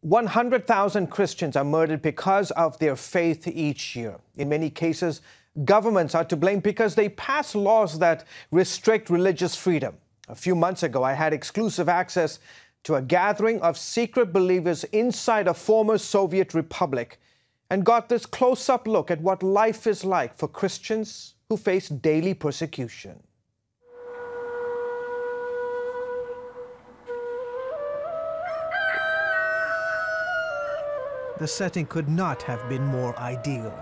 100,000 Christians are murdered because of their faith each year. In many cases, governments are to blame because they pass laws that restrict religious freedom. A few months ago, I had exclusive access to a gathering of secret believers inside a former Soviet republic and got this close-up look at what life is like for Christians who face daily persecution. The setting could not have been more ideal.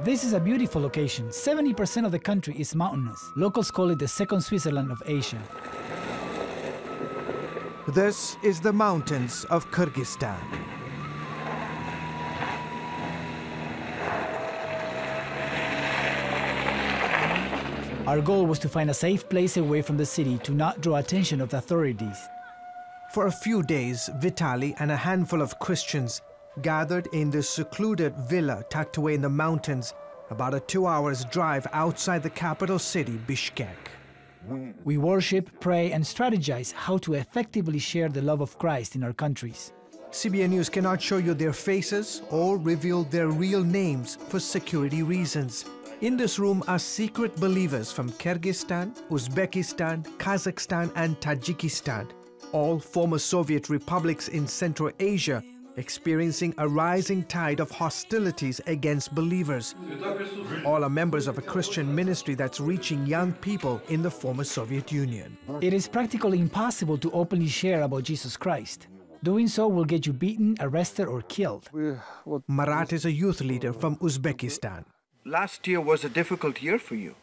This is a beautiful location. 70% of the country is mountainous. Locals call it the second Switzerland of Asia. This is the mountains of Kyrgyzstan. Our goal was to find a safe place away from the city to not draw attention of the authorities. For a few days, Vitali and a handful of Christians gathered in this secluded villa tucked away in the mountains, about a 2-hour drive outside the capital city, Bishkek. We worship, pray, and strategize how to effectively share the love of Christ in our countries. CBN News cannot show you their faces or reveal their real names for security reasons. In this room are secret believers from Kyrgyzstan, Uzbekistan, Kazakhstan, and Tajikistan, all former Soviet republics in Central Asia, experiencing a rising tide of hostilities against believers. All are members of a Christian ministry that's reaching young people in the former Soviet Union. It is practically impossible to openly share about Jesus Christ. Doing so will get you beaten, arrested, or killed. Marat is a youth leader from Uzbekistan. Last year was a difficult year for you.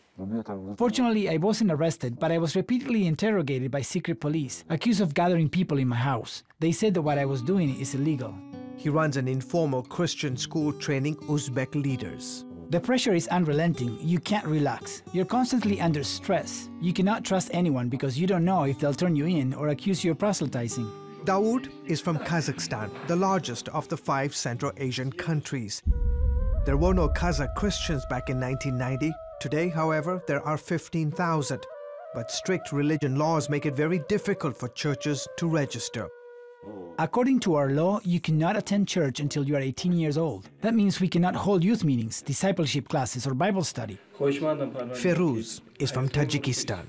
Fortunately, I wasn't arrested, but I was repeatedly interrogated by secret police, accused of gathering people in my house. They said that what I was doing is illegal. He runs an informal Christian school training Uzbek leaders. The pressure is unrelenting. You can't relax. You're constantly under stress. You cannot trust anyone because you don't know if they'll turn you in or accuse you of proselytizing. Daoud is from Kazakhstan, the largest of the 5 Central Asian countries. There were no Kazakh Christians back in 1990. Today, however, there are 15,000, but strict religion laws make it very difficult for churches to register. According to our law, you cannot attend church until you are 18 years old. That means we cannot hold youth meetings, discipleship classes, or Bible study. Ferouz is from Tajikistan.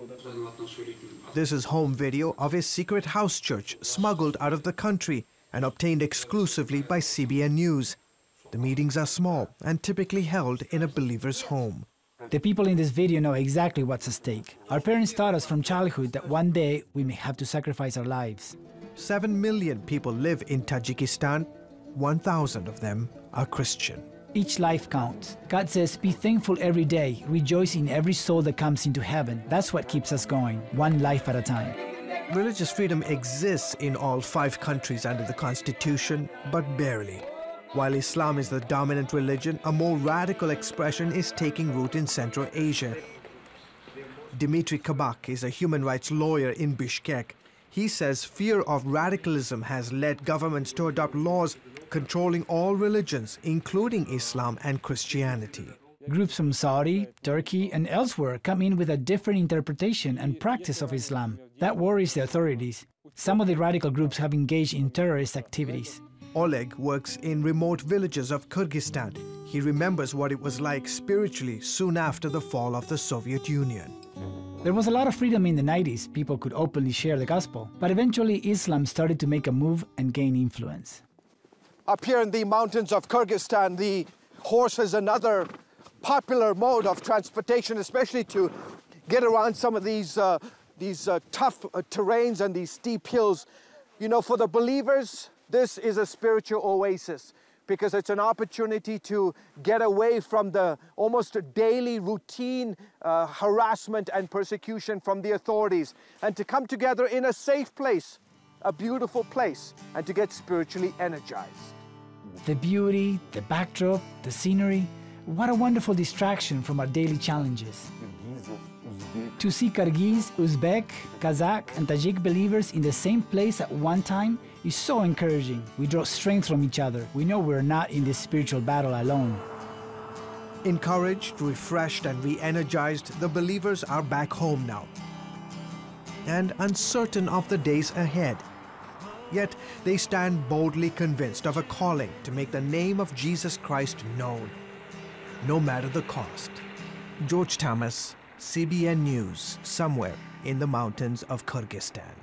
This is home video of his secret house church smuggled out of the country and obtained exclusively by CBN News. The meetings are small and typically held in a believer's home. The people in this video know exactly what's at stake. Our parents taught us from childhood that one day we may have to sacrifice our lives. 7 million people live in Tajikistan. 1,000 of them are Christian. Each life counts. God says, be thankful every day, rejoice in every soul that comes into heaven. That's what keeps us going, one life at a time. Religious freedom exists in all 5 countries under the Constitution, but barely. While Islam is the dominant religion, a more radical expression is taking root in Central Asia. Dmitry Kabak is a human rights lawyer in Bishkek. He says fear of radicalism has led governments to adopt laws controlling all religions, including Islam and Christianity. Groups from Saudi, Turkey, and elsewhere come in with a different interpretation and practice of Islam. That worries the authorities. Some of the radical groups have engaged in terrorist activities. Oleg works in remote villages of Kyrgyzstan. He remembers what it was like spiritually soon after the fall of the Soviet Union. There was a lot of freedom in the 90s. People could openly share the gospel. But eventually, Islam started to make a move and gain influence. Up here in the mountains of Kyrgyzstan, the horse is another popular mode of transportation, especially to get around some of these tough terrains and these steep hills. You know, for the believers, this is a spiritual oasis because it's an opportunity to get away from the almost daily routine harassment and persecution from the authorities and to come together in a safe place, a beautiful place, and to get spiritually energized. The beauty, the backdrop, the scenery, what a wonderful distraction from our daily challenges. To see Kyrgyz, Uzbek, Kazakh, and Tajik believers in the same place at one time is so encouraging. We draw strength from each other. We know we're not in this spiritual battle alone. Encouraged, refreshed, and re-energized, the believers are back home now and uncertain of the days ahead. Yet they stand boldly convinced of a calling to make the name of Jesus Christ known, no matter the cost. George Thomas, CBN News, somewhere in the mountains of Kyrgyzstan.